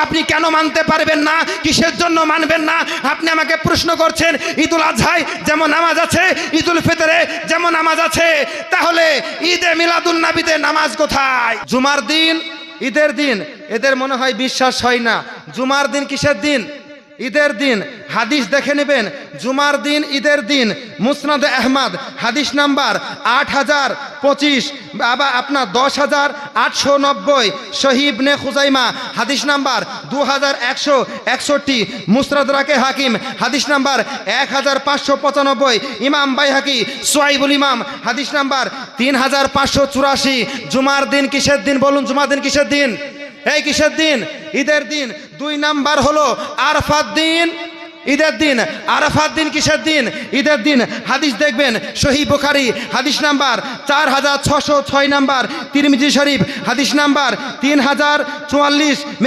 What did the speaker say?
আপনি কেন মানতে পারবেন না? কিসের জন্য মানবেন না? আপনি আমাকে প্রশ্ন করছেন। ঈদুল আজহায় যেমন নামাজ আছে, ঈদুল ফিতরে যেমন নামাজ আছে, তাহলে ঈদে মিলাদুন নবীতে নামাজ কোথায়? জুমার দিন, ঈদের দিন, এদের মনে হয় বিশ্বাস হয় না। জুমার দিন কিসের দিন? ঈদের দিন। হাদিস দেখে নেবেন, জুমার দিন ঈদের দিন। মুসনাদ আহমদ হাদিস নাম্বার 8025, আবার আপনার 10,890। সহিহ ইবনে খুজাইমা হাদিস নাম্বার 2161। মুসনাদ রাকে হাকিম হাদিস নাম্বার 1595। ইমাম বাইহাকি সুয়াইবুল ইমাম হাদিস নাম্বার 3584। জুমার দিন কিসের দিন বলুন? জুমার দিন কিসের দিন? এই কিসের দিন? ঈদের দিন। 2 নাম্বার হলো আরাফাত দিন, ঈদের দিন। আরাফাত দিন কিসের দিন? ঈদের দিন। হাদিস দেখবেন সহিহ বুখারী হাদিস নাম্বার 4606 নাম্বার, তিরমিজি শরীফ হাদিস নাম্বার 3044।